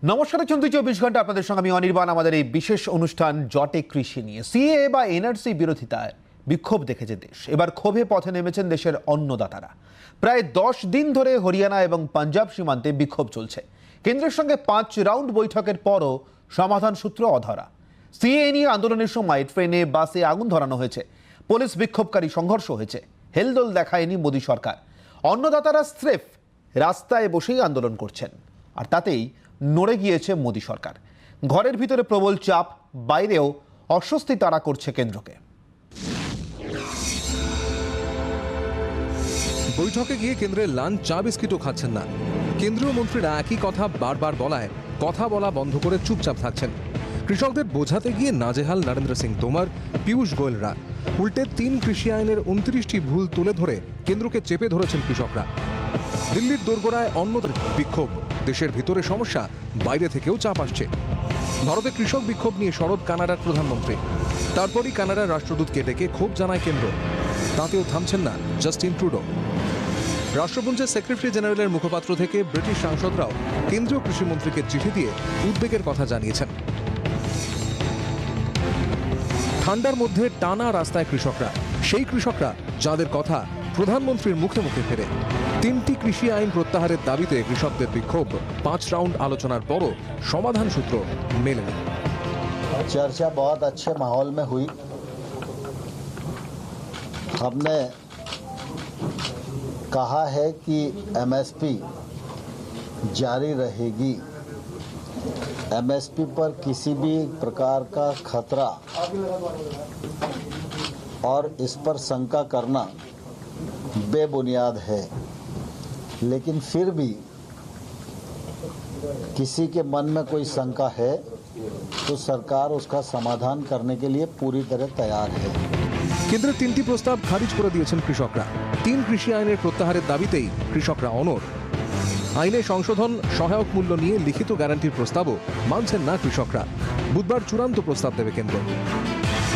নমস্কার, 24 ঘন্টা আপনাদের সঙ্গে আমি অনির্বাণ। আমাদের এই বিশেষ অনুষ্ঠান জটে কৃষি নিয়ে। সিএএ বা এনআরসি বিরোধিতায় বিক্ষোভ দেখেছে দেশ। এবার ক্ষোভে পথে নেমেছেন দেশের অন্নদাতারা। প্রায় 10 দিন ধরে হরিয়ানা এবং পাঞ্জাব সীমান্তে বিক্ষোভ চলছে। কেন্দ্রের সঙ্গে 5 রাউন্ড বৈঠকের পরও সমাধান সূত্র অধরা। সিএএ নিয়ে আন্দোলনের সময় ট্রেনে বাসে আগুন ধরানো হয়েছে, পুলিশ বিক্ষোভকারী সংঘর্ষ হয়েছে, হেলদোল দেখায়নি মোদী সরকার। অন্নদাতারা স্রেফ রাস্তায় বসেই আন্দোলন করছেন, আর তাতেই নড়ে গিয়েছে মোদী সরকার। ঘরের ভিতরে প্রবল চাপ, বাইরেও অস্বস্তি তাড়া করছে কেন্দ্রকে। বৈঠকে গিয়ে কেন্দ্রের লাঞ্চ চা বিস্কিটও খাচ্ছেন না। কেন্দ্রীয় মন্ত্রীরা একই কথা বারবার বলায় কথা বলা বন্ধ করে চুপচাপ থাকছেন। কৃষকদের বোঝাতে গিয়ে নাজেহাল নরেন্দ্র সিং তোমর, পীযূষ গোয়েলরা। উল্টে 3 কৃষি আইনের 29টি ভুল তুলে ধরে কেন্দ্রকে চেপে ধরেছেন কৃষকরা। দিল্লির দোরগোড়ায় অন্যদের বিক্ষোভ, দেশের ভিতরে সমস্যা, বাইরে থেকেও চাপ আসছে। ভারতে কৃষক বিক্ষোভ নিয়ে সরব কানাডার প্রধানমন্ত্রী। তারপরই কানাডার রাষ্ট্রদূতকে ডেকে ক্ষোভ জানায় কেন্দ্র। তাতেও থামছেন না জাস্টিন ট্রুডো। রাষ্ট্রপুঞ্জের সেক্রেটারি জেনারেলের মুখপাত্র থেকে ব্রিটিশ সাংসদরাও কেন্দ্রীয় কৃষিমন্ত্রীকে চিঠি দিয়ে উদ্বেগের কথা জানিয়েছেন। ঠান্ডার মধ্যে টানা রাস্তায় কৃষকরা, সেই কৃষকরা যাদের কথা প্রধানমন্ত্রীর মুখে মুখে ফেরে। 3টি কৃষি আইন প্রত্যাহারের দাবিতে কৃষকদের বিক্ষোভ। 5 রাউন্ড আলোচনার পরও সমাধান সূত্র মেলেনি। चर्चा बहुत अच्छे माहौल में हुई। हमने कहा है कि एमएसपी जारी रहेगी। एमएसपी पर किसी भी प्रकार का खतरा और इस पर शंका करना बेबुनियाद है, लेकिन फिर भी किसी के मन में कोई शंका है तो सरकार उसका समाधान करने के लिए पूरी तरह तैयार है। কেন্দ্রের 3টি প্রস্তাব খারিজ করে দিয়েছেন কৃষকরা। 3 কৃষি আইনের প্রত্যাহারের দাবিতেই কৃষকরা অনড়। আইনে সংশোধন, সহায়ক মূল্য নিয়ে লিখিত গ্যারান্টির প্রস্তাবও মানছেন না কৃষকরা। বুধবার চূড়ান্ত প্রস্তাব দেবে কেন্দ্র।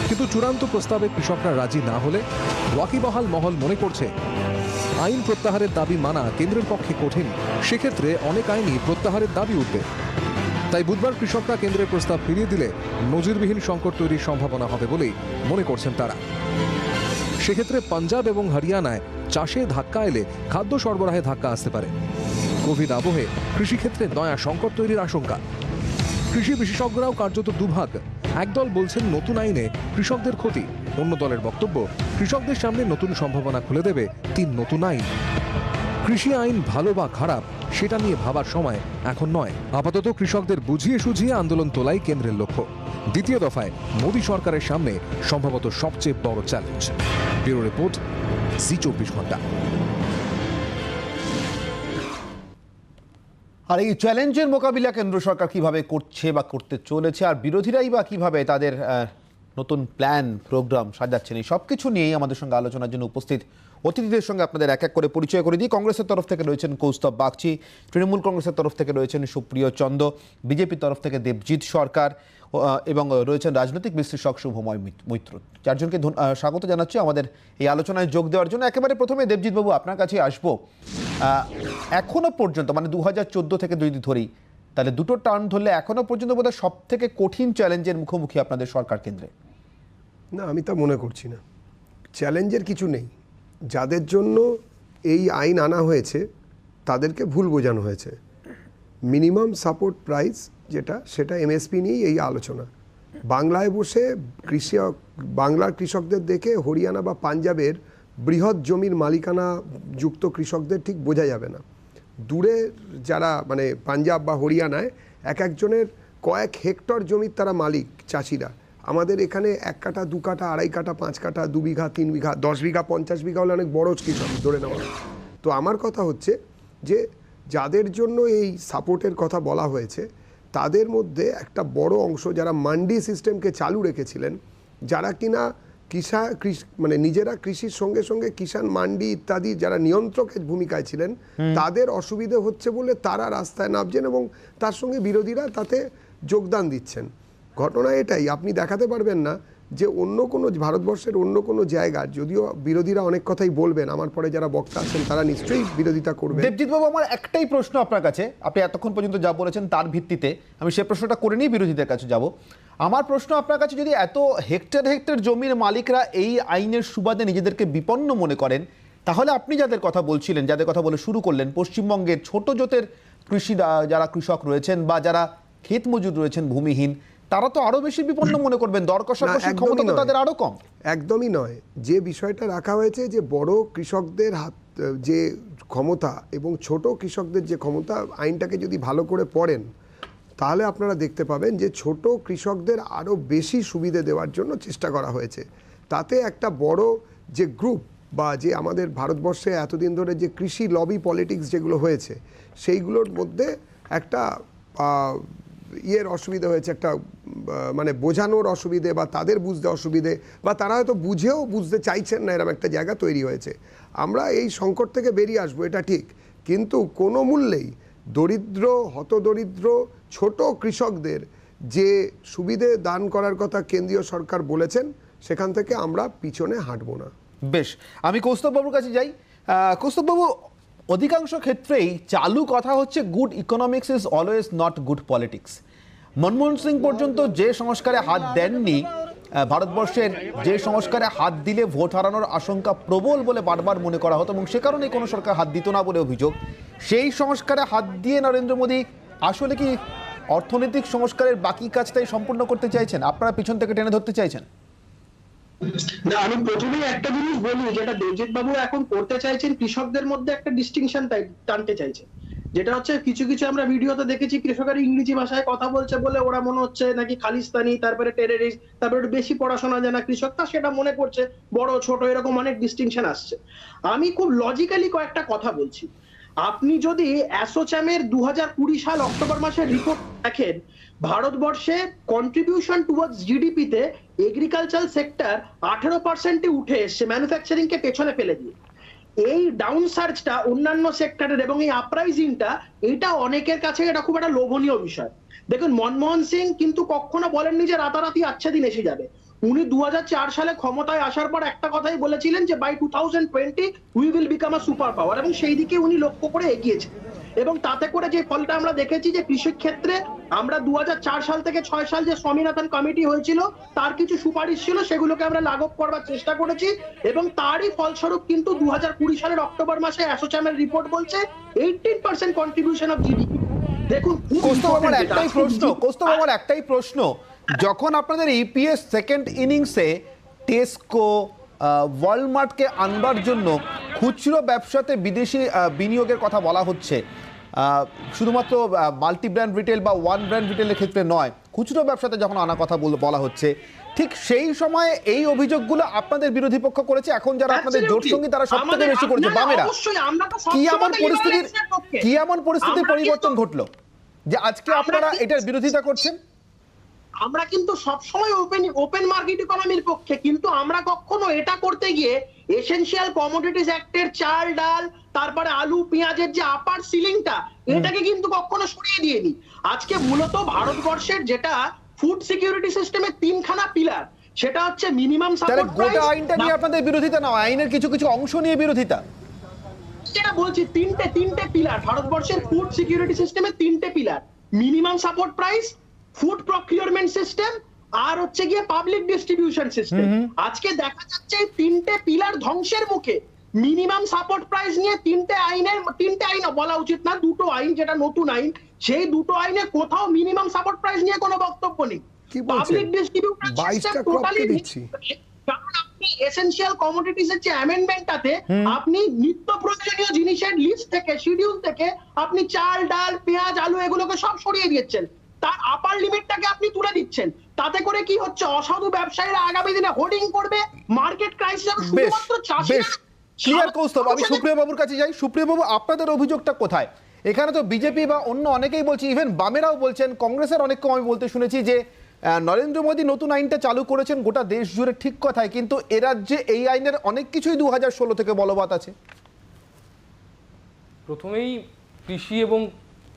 কিন্তু চূড়ান্ত প্রস্তাবে কৃষকরা রাজি না হলে ওয়াকিবহাল মহল মনে করছে আইন প্রত্যাহারের দাবি মানা কেন্দ্রের পক্ষে কঠিন। সেক্ষেত্রে অনেক আইনই প্রত্যাহারের দাবি উঠবে। তাই বুধবার কৃষকরা কেন্দ্রের প্রস্তাব ফিরিয়ে দিলে নজিরবিহীন সংকট তৈরির সম্ভাবনা হবে বলেই মনে করছেন তারা। সেক্ষেত্রে পাঞ্জাব এবং হরিয়ানায় চাষে ধাক্কা এলে খাদ্য সরবরাহে ধাক্কা আসতে পারে। কোভিড আবহে কৃষিক্ষেত্রে নয়া সংকট তৈরির আশঙ্কা। কৃষি বিশেষজ্ঞরাও কার্যত দুভাগ। একদল বলছেন নতুন আইনে কৃষকদের ক্ষতি, অন্য দলের বক্তব্য কৃষকদের সামনে নতুন সম্ভাবনা খুলে দেবে 3 নতুন আইন। কৃষি আইন ভালো বা খারাপ সেটা নিয়ে ভাবার সময় এখন নয়। আপাতত কৃষকদের বুঝিয়ে সুঝিয়ে আন্দোলন তোলাই কেন্দ্রের লক্ষ্য। দ্বিতীয় দফায় মোদী সরকারের সামনে সম্ভবত সবচেয়ে বড় চ্যালেঞ্জ। ব্যুরো রিপোর্ট, জি 24 ঘন্টা। আর এই চ্যালেঞ্জের মোকাবিলা কেন্দ্র সরকার কিভাবে করছে বা করতে চলেছে, আর বিরোধীরাই বা কিভাবে তাদের নতুন প্ল্যান প্রোগ্রাম সাজাচ্ছেন, এই সব কিছু নিয়েই আমাদের সঙ্গে আলোচনার জন্য উপস্থিত অতিথিদের সঙ্গে আপনাদের এক এক করে পরিচয় করে দিই। কংগ্রেসের তরফ থেকে রয়েছেন কৌস্তব বাগচি, তৃণমূল কংগ্রেসের তরফ থেকে রয়েছেন সুপ্রিয় চন্দ, বিজেপির তরফ থেকে দেবজিৎ সরকার এবং রয়েছেন রাজনৈতিক বিশ্লেষক শুভময় মৈত্র। 4 জনকে স্বাগত জানাচ্ছি আমাদের এই আলোচনায় যোগ দেওয়ার জন্য। একেবারে প্রথমে দেবজিৎ বাবু, আপনার কাছে আসবো। এখনো পর্যন্ত মানে 2014 থেকে যদি ধরি, তাহলে দুটো টার্ম ধরলে এখনো পর্যন্ত বোধহয় সব থেকে কঠিন চ্যালেঞ্জের মুখোমুখি আপনাদের সরকার কেন্দ্রে। না, আমি তা মনে করছি না। চ্যালেঞ্জের কিছু নেই। যাদের জন্য এই আইন আনা হয়েছে তাদেরকে ভুল বোঝানো হয়েছে। মিনিমাম সাপোর্ট প্রাইস যেটা, সেটা এমএসপি নিয়েই এই আলোচনা। বাংলায় বসে বাংলার কৃষকদের দেখে হরিয়ানা বা পাঞ্জাবের বৃহৎ জমির মালিকানা যুক্ত কৃষকদের ঠিক বোঝা যাবে না। দূরে যারা মানে পাঞ্জাব বা হরিয়ানায় এক একজনের কয়েক হেক্টর জমির তারা মালিক চাষিরা। আমাদের এখানে 1 কাঠা 2 কাঠা 2.5 কাঠা 5 কাঠা 2 বিঘা 3 বিঘা 10 বিঘা 50 বিঘা হলে অনেক বড় কৃষক ধরে নেওয়া। তো আমার কথা হচ্ছে যে যাদের জন্য এই সাপোর্টের কথা বলা হয়েছে তাদের মধ্যে একটা বড় অংশ যারা মান্ডি সিস্টেমকে চালু রেখেছিলেন, যারা কিনা মানে নিজেরা কৃষির সঙ্গে সঙ্গে কিষাণ মান্ডি ইত্যাদি যারা নিয়ন্ত্রকের ভূমিকায় ছিলেন, তাদের অসুবিধে হচ্ছে বলে তারা রাস্তায় নামছেন এবং তার সঙ্গে বিরোধীরা তাতে যোগদান দিচ্ছেন। ঘটনা এটাই, আপনি দেখাতে পারবেন না যে অন্য কোনো ভারতবর্ষের অন্য কোনো জায়গার, যদিও বিরোধীরা অনেক কথাই বলবেন, আমার পরে যারা বক্তা আছেন তারা নিশ্চয়ই বিরোধিতা করবেন। দেবজিৎ বাবু, আমার একটাই প্রশ্ন আপনার কাছে, আপনি এতক্ষণ পর্যন্ত যা বলেছেন তার ভিত্তিতে আমি সে প্রশ্নটা করে নিয়ে বিরোধীদের কাছে যাব। আমার প্রশ্ন আপনার কাছে, যদি এত হেক্টর হেক্টর জমির মালিকরা এই আইনের সুবাদে নিজেদেরকে বিপন্ন মনে করেন, তাহলে আপনি যাদের কথা বলছিলেন, যাদের কথা বলে শুরু করলেন, পশ্চিমবঙ্গের ছোট জোতের যারা কৃষক রয়েছেন বা যারা ক্ষেত মজুর রয়েছেন, ভূমিহীন, তারা তো আরো বেশি বিপন্ন মনে করবেন, দর কষাকষির ক্ষমতা তো তাদের আরো কম। একদমই নয়। যে বিষয়টা রাখা হয়েছে যে বড় কৃষকদের হাত যে ক্ষমতা এবং ছোট কৃষকদের যে ক্ষমতা, আইনটাকে যদি ভালো করে পড়েন তাহলে আপনারা দেখতে পাবেন যে ছোট কৃষকদের আরও বেশি সুবিধে দেওয়ার জন্য চেষ্টা করা হয়েছে। তাতে একটা বড় যে গ্রুপ বা যে আমাদের ভারতবর্ষে এতদিন ধরে যে কৃষি লবি পলিটিক্স যেগুলো হয়েছে, সেইগুলোর মধ্যে একটা ইয়ের অসুবিধা হয়েছে, একটা মানে বোঝানোর অসুবিধে বা তাদের বুঝতে অসুবিধে, বা তারা হয়তো বুঝেও বুঝতে চাইছেন না, এরকম একটা জায়গা তৈরি হয়েছে। আমরা এই সংকট থেকে বেরিয়ে আসবো, এটা ঠিক, কিন্তু কোনো মূল্যেই দরিদ্র, হতদরিদ্র ছোট কৃষকদের যে সুবিধে দান করার কথা কেন্দ্রীয় সরকার বলেছেন, সেখান থেকে আমরা পিছনে হাঁটবো না। বেশ, আমি কৌস্তববাবুর কাছে যাই। কৌস্তববাবু, অধিকাংশ ক্ষেত্রেই চালু কথা হচ্ছে good economics is always not good politics. Manmohan Singh পর্যন্ত যে সংস্কারে হাত দেননি, ভারতবর্ষের যে সংস্কারে হাত দিলে ভোট হারানোর আশঙ্কা প্রবল বলে বারবার মনে করা হতো এবং সে কারণে কোনো সরকার হাত দিত না বলে অভিযোগ, সেই সংস্কারে হাত দিয়ে নরেন্দ্র মোদী আসলে কি অর্থনৈতিক সংস্কারের বাকি কাজটাই সম্পূর্ণ করতে চাইছেন? আপনারা পিছন থেকে টেনে ধরতে চাইছেন? না, আমি প্রথমেই একটা জিনিস বলি, যেটা দেবজিৎ বাবু এখন করতে চাইছেন, কৃষকদের মধ্যে একটা ডিস্টিংশন টানতে চাইছে, যেটা হচ্ছে কিছু কিছু আমরা ভিডিওতে দেখেছি কৃষকের ইংরেজি ভাষায় কথা বলছে বলে ওরা মনে হচ্ছে নাকি খালিস্তানি, তারপরে টেররিস্ট, তারপরে একটু বেশি পড়াশোনা জানা কৃষক, তা সেটা মনে করছে বড় ছোট এরকম অনেক ডিস্টিংশন আসছে। আমি খুব লজিক্যালি কয়েকটা কথা বলছি। আপনি যদি অ্যাসোচ্যামের 2020 সাল অক্টোবর মাসের রিপোর্ট দেখেন, ভারতবর্ষে কন্ট্রিবিউশন টুয়ার্ডস জিডিপিতে এগ্রিকালচার সেক্টর 18% উঠে এসছে, ম্যানুফ্যাকচারিং কে পেছনে ফেলে দিয়ে। এই ডাউন সার্জটা অন্যান্য সেক্টরের এবং এই আপরাইজিংটা, এটা অনেকের কাছে এটা খুব একটা লোভনীয় বিষয়। দেখুন, মনমোহন সিং কিন্তু কখনো বলেননি যে রাতারাতি আচ্ছা দিন এসে যাবে। উনি 2004 সালে ক্ষমতায় আসার পর একটা কথাই বলেছিলেন যে by 2020 we will become a super power, এবং সেই দিকে উনি লক্ষ্য করে এগিয়েছেন। এবং তাতে করে যে ফলটা আমরা দেখেছি যে কৃষি ক্ষেত্রে আমরা 2004 সাল থেকে 6 সাল যে স্বামীনাথন কমিটি হয়েছিল, তার কিছু সুপারিশ ছিল, সেগুলোকে আমরা লাগু করবার চেষ্টা করেছি, এবং তারই ফলস্বরূপ কিন্তু 2020 সালের অক্টোবর মাসে অ্যাসোচ্যামের রিপোর্ট বলছে 18% কন্ট্রিবিউশন অফ জিডিপি। দেখুন, কৌস্তব, আমার একটাই প্রশ্ন, যখন আপনাদের ইপিএস সেকেন্ড ইনিংসে টেস্কো, ওয়ালমার্টকে আনবার জন্য খুচরো ব্যবসাতে বিদেশি বিনিয়োগের কথা বলা হচ্ছে, শুধুমাত্র মাল্টি ব্র্যান্ড রিটেল বা ওয়ান ব্র্যান্ড রিটেলের ক্ষেত্রে নয়, খুচরো ব্যবসাতে যখন আনা কথা বলা হচ্ছে, ঠিক সেই সময়ে এই অভিযোগগুলো আপনাদের বিরোধী পক্ষ করেছে। এখন যারা আপনাদের জোট সঙ্গী তারা সবথেকে বেশি করেছে, বামেরা। কি এমন পরিস্থিতির পরিবর্তন ঘটলো যে আজকে আপনারা এটার বিরোধিতা করছেন? আমরা কিন্তু সবসময় ওপেন মার্কেট ইকোনমির পক্ষে, কিন্তু আমরা কখনো এটা করতে গিয়ে এসেনশিয়াল কমোডিটিস অ্যাক্টের চাল ডাল, তারপরে আলু পেঁয়াজের যে আপার সিলিংটা, এটাকে কিন্তু কখনো সরিয়ে দিইনি। আজকে মূলত ভারতবর্ষের যেটা ফুড সিকিউরিটি সিস্টেমের 3খানা পিলার, সেটা হচ্ছে মিনিমাম সাপোর্ট প্রাইস। গোটা আইনটা নিয়ে আপনাদের বিরোধিতা না, আইনের কিছু কিছু অংশ নিয়ে বিরোধিতা। যেটা বলছি, তিনটে পিলার ভারতবর্ষের ফুড সিকিউরিটি সিস্টেমের, 3টে pillar: minimum support price, food procurement system, আর হচ্ছে গিয়ে পাবলিক ডিস্ট্রিবিউশন সিস্টেম। আজকে দেখা যাচ্ছে এই 3টে পিলার ধ্বংসের মুখে। মিনিমাম সাপোর্ট প্রাইস নিয়ে 3টে আইন বলা উচিত না, 2টো আইন, যেটা নতুন আইন, সেই 2টো আইনে কোথাও মিনিমাম সাপোর্ট প্রাইস নিয়ে কোনো বক্তব্য নেই। পাবলিক ডিস্ট্রিবিউশন সিস্টেম টোটালি দিচ্ছি, কারণ আপনি এসেনশিয়াল কমোডিটিস এর যে অ্যামেন্ডমেন্টটাতে আপনি নিত্য প্রয়োজনীয় জিনিসের লিস্ট থেকে, শিডিউল থেকে আপনি চাল ডাল পেঁয়াজ আলু এগুলোকে সব সরিয়ে দিচ্ছেন, তার আপার লিমিটটাকে আপনি তুলে দিচ্ছেন। তাতে করে কি হচ্ছে, অসাধু ব্যবসায়ীরা আগামী দিনে হোর্ডিং করবে, মার্কেট ক্রাইসিস হবে শুধুমাত্র চাষিরা। ক্লিয়ার কৌস্তব, আমি সুপ্রিয় বাবুর কাছে যাই। সুপ্রিয় বাবু, আপনাদের অভিযোগটা কোথায়? এখানে তো বিজেপি বা অন্য অনেকেই বলছে, ইভেন বামেরাও বলছেন, কংগ্রেসের অনেককে আমি বলতে শুনেছি যে নরেন্দ্র মোদী নতুন আইনটা চালু করেছেন গোটা দেশ জুড়ে, ঠিক কথায়, কিন্তু এ রাজ্যে এই আইনের অনেক কিছুই 2016 থেকে বলবৎ আছে। প্রথমেই কৃষি এবং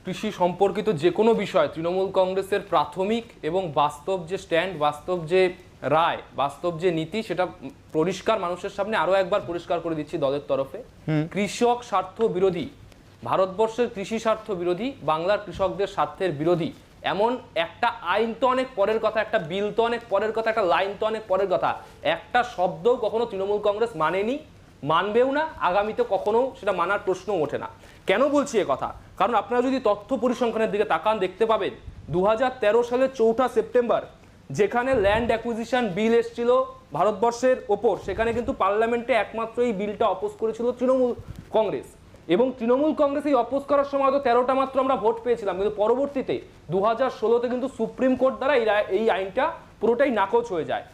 কৃষি সম্পর্কিত যে কোনো বিষয় তৃণমূল কংগ্রেসের প্রাথমিক এবং বাস্তব যে স্ট্যান্ড, বাস্তব যে রায়, বাস্তব যে নীতি, সেটা পরিষ্কার মানুষের সামনে আরো একবার পরিষ্কার করে দিচ্ছি দলের তরফে। কৃষক স্বার্থ বিরোধী, ভারতবর্ষের কৃষি স্বার্থ বিরোধী, বাংলার কৃষকদের স্বার্থের বিরোধী এমন একটা আইন তো অনেক পরের কথা, একটা বিল তো অনেক পরের কথা, একটা লাইন তো অনেক পরের কথা, একটা শব্দও কখনো তৃণমূল কংগ্রেস মানেনি, মানবেও না, আগামীতে কখনো সেটা মানার প্রশ্নও ওঠে না। কেন বলছি এ কথা? কারণ আপনারা যদি তথ্য পরিসংখ্যানের দিকে তাকান, দেখতে পাবেন 2013 সালের 4 সেপ্টেম্বর যেখানে ল্যান্ড অ্যাকুইজিশন বিল এসেছিল ভারতবর্ষের ওপর, সেখানে কিন্তু পার্লামেন্টে একমাত্র এই বিলটা অপোজ করেছিল তৃণমূল কংগ্রেস। এবং তৃণমূল কংগ্রেস এই অপোজ করার সময় তো 13টা মাত্র আমরা ভোট পেয়েছিলাম, কিন্তু পরবর্তীতে 2016-তে কিন্তু সুপ্রিম কোর্ট দ্বারা এই আইনটা পুরোটাই নাকচ হয়ে যায়।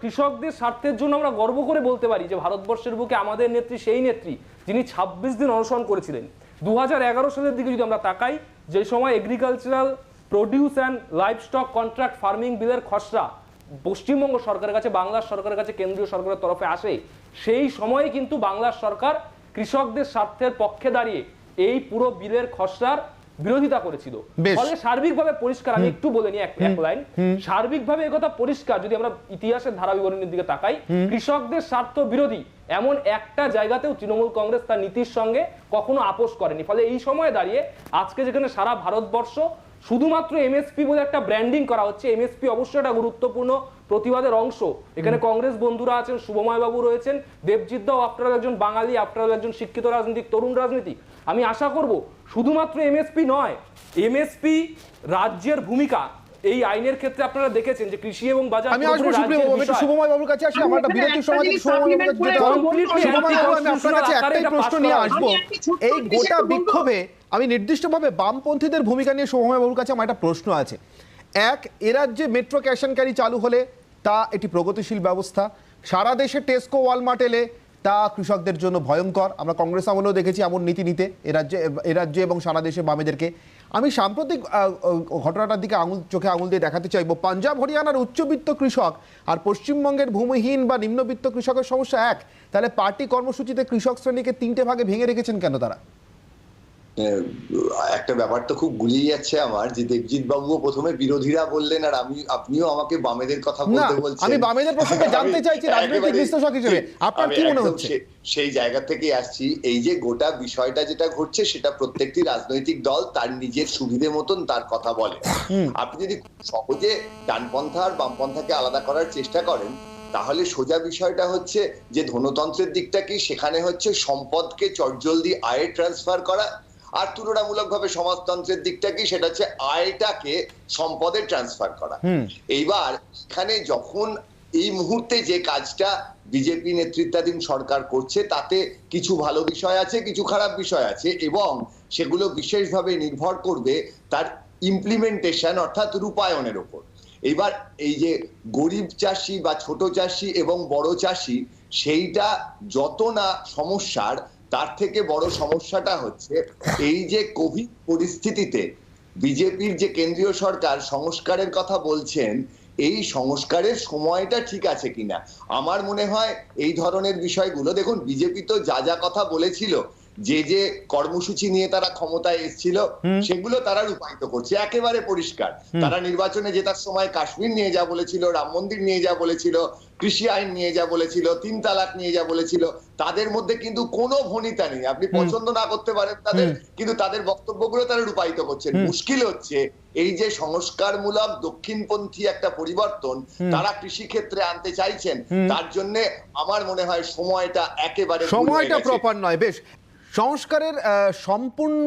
কৃষকদের স্বার্থের জন্য আমরা গর্ব করে বলতে পারি যে ভারতবর্ষের বুকে আমাদের নেত্রী সেই নেত্রী যিনি 26 দিন অনশন করেছিলেন। 2011 সালের দিকে যদি আমরা তাকাই, যে সময় agricultural produce and livestock contract farming বিলের খসড়া পশ্চিমবঙ্গ সরকারের কাছে, বাংলার সরকারের কাছে কেন্দ্রীয় সরকারের তরফে আসে, সেই সময়ে কিন্তু বাংলার সরকার কৃষকদের স্বার্থের পক্ষে দাঁড়িয়ে এই পুরো বিলের খসড়ার বিরোধিতা করেছিল। ফলে সার্বিকভাবে পরিষ্কার, আমি একটু বলে নিই এক লাইন, সার্বিকভাবে একথা পরিষ্কার যদি আমরা ইতিহাসের ধারা বিবরণীর দিকে তাকাই, কৃষকদের স্বার্থ বিরোধী এমন একটা জায়গাতেও তৃণমূল কংগ্রেস তার নীতির সঙ্গে কখনো আপোষ করেনি। ফলে এই সময়ে দাঁড়িয়ে আজকে যেখানে সারা ভারতবর্ষ শুধুমাত্র এমএসপি বলে একটা ব্র্যান্ডিং করা হচ্ছে, এমএসপি অবশ্যই একটা গুরুত্বপূর্ণ প্রতিবাদের অংশ। এখানে কংগ্রেস বন্ধুরা আছেন, শুভময় বাবু রয়েছেন, দেবজিৎ দাও, আপনারা একজন বাঙালি, আপনারা একজন শিক্ষিত রাজনীতিক, তরুণ রাজনীতিক। আমি আশা করব শুধুমাত্র এমএসপি নয়, এমএসপি রাজ্যের ভূমিকা এই আইনের ক্ষেত্রে আপনারা দেখেছেন যে কৃষি এবং বাজার। আমি আসবো শুভময় বাবুর কাছে আসি, আমার একটা বিরতির সময় শুভময় বাবুর কাছে যেতে হবে। শুভময় বাবু, আমি আপনার কাছে একটাই প্রশ্ন নিয়ে আসবো, এই গোটা বিক্ষোভে আমি নির্দিষ্টভাবে বামপন্থীদের ভূমিকা নিয়ে শুভময় বাবুর কাছে আমার একটা প্রশ্ন আছে। এক, এ রাজ্যে মেট্রো ক্যাশ অ্যান্ড ক্যারি চালু হলে তা এটি প্রগতিশীল ব্যবস্থা, সারা দেশে টেস্কো ওয়ালমার্ট এলে তা কৃষকদের জন্য ভয়ঙ্কর। আমরা কংগ্রেস আমলেও দেখেছি এমন নীতি নিতে এ রাজ্যে এবং সারা দেশে বামেদেরকে। আমি সাম্প্রতিক ঘটনাটার দিকে চোখে আঙুল দিয়ে দেখাতে চাইবো, পাঞ্জাব হরিয়ানার উচ্চবিত্ত কৃষক আর পশ্চিমবঙ্গের ভূমিহীন বা নিম্নবিত্ত কৃষকের সমস্যা এক, তাহলে পার্টি কর্মসূচিতে কৃষক শ্রেণীকে 3টে ভাগে ভেঙে রেখেছেন কেন তারা? একটা ব্যাপার তো খুব গুলিয়ে যাচ্ছে আমার, যে দেবজিৎ বাবুও প্রথমে বিরোধীরা বললেন আর আপনিও আমাকে বামেদের কথা বলতে বলছেন। আমি বামেদের প্রসঙ্গে জানতে চাইছি রাজনৈতিক বিশ্লেষক হিসেবে আপনার কি মনে হচ্ছে? সেই জায়গা থেকে আসছি, এই যে গোটা বিষয়টা যেটা ঘটছে সেটা প্রত্যেকটি রাজনৈতিক দল তার নিজের সুবিধে মতন তার কথা বলে। আপনি যদি সহজে ডানপন্থা আর বামপন্থাকে আলাদা করার চেষ্টা করেন, তাহলে সোজা বিষয়টা হচ্ছে যে ধনতন্ত্রের দিকটা কি, সেখানে হচ্ছে সম্পদকে চটজলদি আয়ে ট্রান্সফার করা, আর তুলনামূলকভাবে সমাজতন্ত্রের দিকটা কি, সেটা হচ্ছে আয়টাকে সম্পদে ট্রান্সফার করা। এইবার এখানে যখন এই মুহূর্তে যে কাজটা বিজেপি নেতৃত্বাধীন সরকার করছে, তাতে কিছু ভালো বিষয় আছে, কিছু খারাপ বিষয় আছে, এবং সেগুলো বিশেষভাবে নির্ভর করবে তার ইমপ্লিমেন্টেশন অর্থাৎ রূপায়ণের উপর। এবার এই যে গরিব চাষি বা ছোট চাষি এবং বড় চাষি, সেইটা যত না সমস্যার, তার থেকে বড় সমস্যাটা হচ্ছে এই যে কোভিড পরিস্থিতিতে বিজেপির যে কেন্দ্রীয় সরকার সংস্কারের কথা বলছেন, এই সংস্কারের সময়টা ঠিক আছে কিনা। আমার মনে হয় এই ধরনের বিষয়গুলো, দেখুন বিজেপি তো যা যা কথা বলেছিল, যে কর্মসূচি নিয়ে তারা ক্ষমতায় এসেছিল, সেগুলো তারা রূপায়িত করছে একেবারে পরিষ্কার। তারা নির্বাচনে জেতার সময় কাশ্মীর নিয়ে যা বলেছিল, রাম মন্দির নিয়ে যা বলেছিল, কৃষি আইন নিয়ে যা বলেছিল, 3 তালাক নিয়ে যা বলেছিল, তাদের মধ্যে কিন্তু কোনো ভনিতা নেই। আপনি পছন্দ না করতে পারেন তাদের, কিন্তু তাদের বক্তব্যগুলো তারা রূপায়িত করছেন। মুশকিল হচ্ছে এই যে সংস্কারমূলক দক্ষিণপন্থী একটা পরিবর্তন তারা কৃষি ক্ষেত্রে আনতে চাইছেন, তার জন্য আমার মনে হয় সময়টা একেবারে প্রপার নয়। বেশ, সংস্কারের সম্পূর্ণ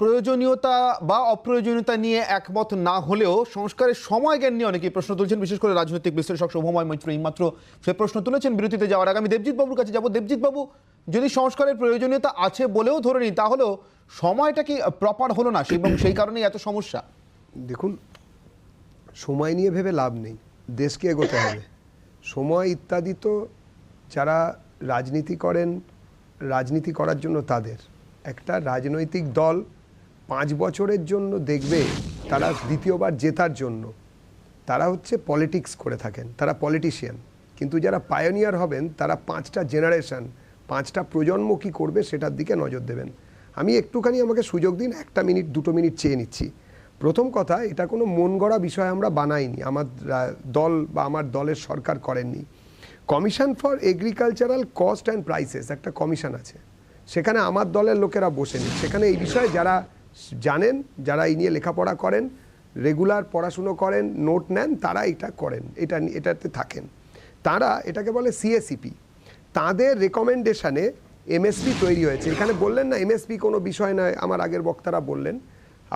প্রয়োজনীয়তা বা অপ্রয়োজনীয়তা নিয়ে একমত না হলেও সংস্কারের সময় জ্ঞান নিয়ে অনেকেই প্রশ্ন তুলছেন, বিশেষ করে রাজনৈতিক বিশ্লেষক শুভময় মৈত্র এইমাত্র সে প্রশ্ন তুলেছেন। বিরতিতে যাওয়ার আগে আমি দেবজিৎ বাবুর কাছে যাব। দেবজিৎ বাবু, যদি সংস্কারের প্রয়োজনীয়তা আছে বলেও ধরে নিই, তাহলেও সময়টা কি প্রপার হলো না এবং সেই কারণেই এত সমস্যা? দেখুন, সময় নিয়ে ভেবে লাভ নেই, দেশকে এগোতে হবে। সময় ইত্যাদি তো যারা রাজনীতি করেন, রাজনীতি করার জন্য তাদের, একটা রাজনৈতিক দল 5 বছরের জন্য দেখবে তারা দ্বিতীয়বার জেতার জন্য তারা হচ্ছে পলিটিক্স করে থাকেন, তারা পলিটিশিয়ান। কিন্তু যারা পায়োনিয়ার হবেন তারা 5টা জেনারেশন, 5টা প্রজন্ম কী করবে সেটার দিকে নজর দেবেন। আমি একটুখানি, আমাকে সুযোগ দিন, 1 মিনিট 2 মিনিট চেয়ে নিচ্ছি। প্রথম কথা, এটা কোনো মন গড়া বিষয় আমরা বানাইনি, আমার দল বা আমার দলের সরকার করেননি। Commission for agricultural cost and prices একটা কমিশন আছে, সেখানে আমার দলের লোকেরা বসেনি। সেখানে এই বিষয়ে যারা জানেন, যারা এই নিয়ে লেখাপড়া করেন, রেগুলার পড়াশুনো করেন, নোট নেন, তারা এটা করেন, এটাতে থাকেন। তারা এটাকে বলে সিএসিপি। তাদের রেকমেন্ডেশনে এমএসপি তৈরি হয়েছে। এখানে বললেন না এমএসপি কোনো বিষয় নয়, আমার আগের বক্তারা বললেন।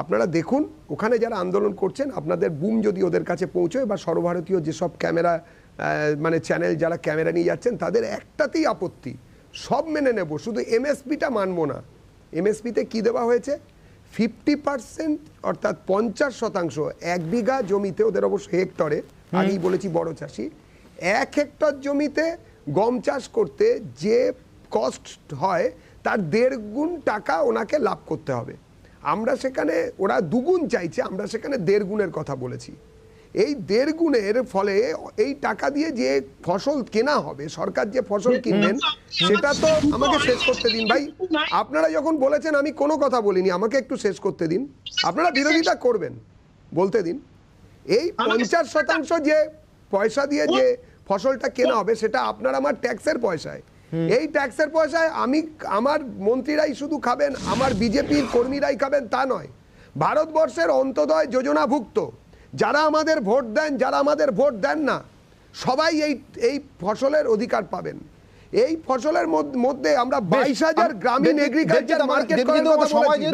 আপনারা দেখুন ওখানে যারা আন্দোলন করছেন, আপনাদের বুম যদি ওদের কাছে পৌঁছয় বা সর্বভারতীয় যেসব ক্যামেরা মানে চ্যানেল যারা ক্যামেরা নিয়ে যাচ্ছেন, তাদের একটাতেই আপত্তি, সব মেনে নেব, শুধু এমএসপিটা মানবো না। এমএসপিতে কি দেওয়া হয়েছে? 50%, অর্থাৎ 50%। 1 বিঘা জমিতে, ওদের অবশ্য হেক্টরে, আগেই বলেছি বড় চাষি, 1 হেক্টর জমিতে গম চাষ করতে যে কস্ট হয় তার 1.5 গুণ টাকা ওনাকে লাভ করতে হবে। আমরা সেখানে, ওরা 2 গুণ চাইছে, আমরা সেখানে 1.5 গুণের কথা বলেছি। এই 1.5 গুণের ফলে এই টাকা দিয়ে যে ফসল কেনা হবে, সরকার যে ফসল কিনবেন, সেটা তো আমাকে শেষ করতে দিন ভাই। আপনারা যখন বলেছেন, আমি কোনো কথা বলিনি, আমাকে একটু শেষ করতে দিন। আপনারা বিরোধিতা করবেন, বলতে দিন। এই 50% যে পয়সা দিয়ে যে ফসলটা কেনা হবে, সেটা আপনার আমার ট্যাক্সের পয়সায়। এই ট্যাক্সের পয়সায় আমার মন্ত্রীরাই শুধু খাবেন, আমার বিজেপির কর্মীরাই খাবেন তা নয়। ভারতবর্ষের অন্তোদয় যোজনাভুক্ত যারা আমাদের ভোট দেন, যারা আমাদের ভোট দেন না, সবাই এই ফসলের অধিকার পাবেন। এই ফসলের মধ্যে আমরা 22,000 গ্রামীণ এগ্রিকালচার মার্কেট করার কথা বলেছি।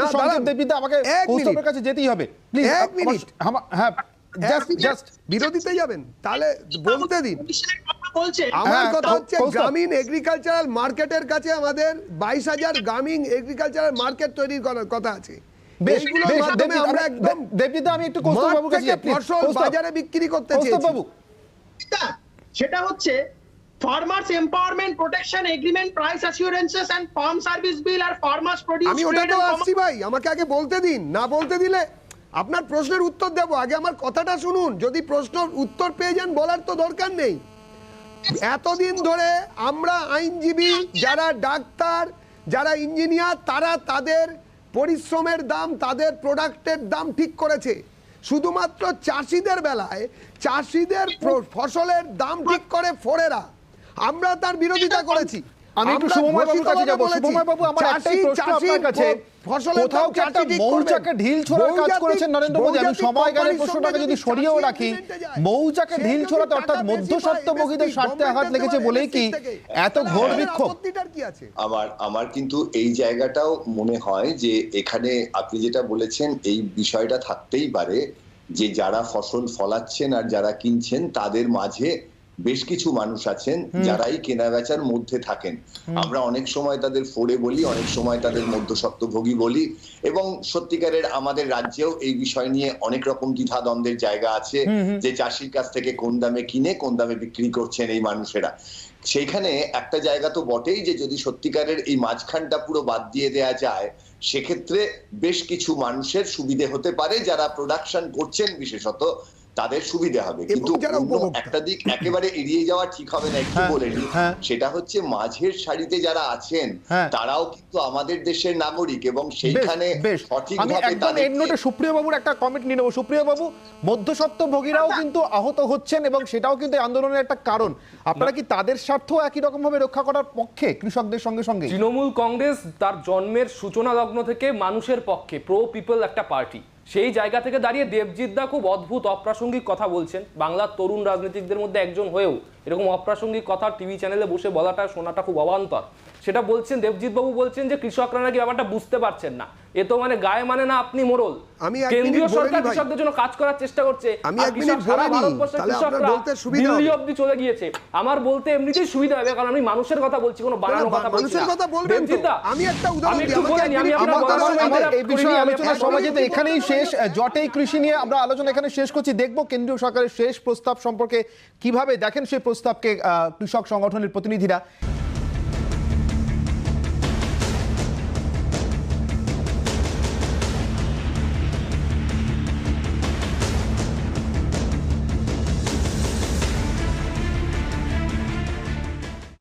না, আমাকে কৌস্তবের কাছে যেতেই হবে, প্লিজ। 1 মিনিট। হ্যাঁ, জাস্ট বিরোধিতে যাবেন, তাহলে বলতে দিন। বলছে আমার কথা হচ্ছে, গ্রামীণ এগ্রিকালচারাল মার্কেটের কাছে আমাদের 22,000 গ্রামীণ এগ্রিকালচারাল মার্কেট তৈরির কথা আছে। এইগুলোর মাধ্যমে আমরা একদম দেবজিৎ, আমি একটু কৌস্তব বাবুর কাছে যাই, প্লিজ। ফসল বাজারে বিক্রি করতে কৌস্তব চেয়েছি। বাবু, সেটা হচ্ছে farmers empowerment protection agreement price assurances and farm service bill আর ফার্মার্স প্রোডিউস। আমি ওটাতেও আসছি ভাই, আমাকে আগে বলতে দিন। না বলতে দিলে আপনার প্রশ্নের উত্তর দেব, আগে আমার কথাটা শুনুন। যদি প্রশ্ন উত্তর পেয়ে যান, বলার তো দরকার নেই। এতদিন ধরে আমরা আইনজীবী, যারা ডাক্তার, যারা ইঞ্জিনিয়ার, তারা তাদের পরিশ্রমের দাম, তাদের প্রোডাক্টের দাম ঠিক করেছে। শুধুমাত্র চাষিদের বেলায় চাষিদের ফসলের দাম ঠিক করে ফোরেরা, আমরা তার বিরোধিতা করেছি। আমি একটু শুভময় বাবুর কাছে যাব। শুভময় বাবু, আমার একটাই প্রশ্ন আপনার কাছে, কোথাও কি একটা মৌচাকে ঢিল ছোড়ার কাজ করেছেন নরেন্দ্র মোদী? আমি সময় গেলের প্রশ্নটাকে যদি সরিয়েও রাখি, মৌচাকে ঢিল ছোড়াতে, অর্থাৎ মধ্যস্বত্বভোগীদের স্বার্থে আঘাত লেগেছে বলেই কি এত ঘোর বিক্ষোভ? আমার কিন্তু এই জায়গাটাও মনে হয় যে এখানে আপনি যেটা বলেছেন, এই বিষয়টা থাকতেই পারে যে যারা ফসল ফলাচ্ছেন আর যারা কিনছেন, তাদের মাঝে বেশ কিছু মানুষ আছেন যারাই কেনা বেচার মধ্যে থাকেন। আমরা অনেক সময় তাদের ফোড়ে বলি, অনেক সময় তাদের মধ্যস্বত্বভোগী বলি, এবং সত্যিকারের আমাদের রাজ্যেও এই বিষয় নিয়ে অনেক রকম দ্বিধাদ্বন্দ্বের জায়গা আছে যে চাষির কাছ থেকে কোন দামে কিনে কোন দামে বিক্রি করছেন এই মানুষেরা। সেইখানে একটা জায়গা তো বটেই যে যদি সত্যিকারের এই মাঝখানটা পুরো বাদ দিয়ে দেয়া যায়, সেক্ষেত্রে বেশ কিছু মানুষের সুবিধে হতে পারে, যারা প্রোডাকশন করছেন বিশেষত তাদের সুবিধা হবে। কিন্তু একটা দিক একেবারে এড়িয়ে যাওয়া ঠিক হবে না, একটু বলে নিই। সেটা হচ্ছে মাঝের সারিতে যারা আছেন তারাও কিন্তু আমাদের দেশের নাগরিক, এবং সেইখানে সঠিকভাবে তাদের সুপ্রিয় বাবুর একটা কমেন্ট নিয়ে নেব। সুপ্রিয় বাবু, মধ্যস্বত্বভোগীরাও কিন্তু আহত হচ্ছেন এবং সেটাও কিন্তু আন্দোলনের একটা কারণ। আপনারা কি তাদের স্বার্থ একই রকম ভাবে রক্ষা করার পক্ষে কৃষকদের সঙ্গে সঙ্গে? তৃণমূল কংগ্রেস তার জন্মের সূচনা লগ্ন থেকে মানুষের পক্ষে, প্রো পিপল একটা পার্টি। সেই জায়গা থেকে দাঁড়িয়ে দেবজিৎ দা খুব অদ্ভুত অপ্রাসঙ্গিক কথা বলছেন। বাংলার তরুণ রাজনীতিকদের মধ্যে একজন হয়েও এরকম অপ্রাসঙ্গিক কথা টিভি চ্যানেলে বসে বলাটা, শোনাটা খুব অবান্তর। সেটা বলছেন দেবজিৎ বাবু, বলছেন যে কৃষকরা নাকি ব্যাপারটা বুঝতে পারছেন না। এ তো মানে গায়ে মানে না আপনি মোড়ল। কেন্দ্রীয় সরকার কৃষকদের জন্য কাজ করার চেষ্টা করছে, সারা ভারতবর্ষের কৃষকরা দিল্লি অব্দি চলে গিয়েছে। আমার বলতে এমনিতেই সুবিধা হবে, কারণ আমি মানুষের কথা বলছি, কোনো বানানো কথা বলছি না। দেবজিৎ দা, আমি একটা উদাহরণ একটু বলে নি, আমি এই বিষয়ে আলোচনা সমাজেতে এখানেই শেষ। জটেই কৃষি নিয়ে আমরা আলোচনা এখানে শেষ করছি। দেখব কেন্দ্রীয় সরকারের শেষ প্রস্তাব সম্পর্কে কিভাবে দেখেন সেই প্রস্তাবকে কৃষক সংগঠনের প্রতিনিধিরা।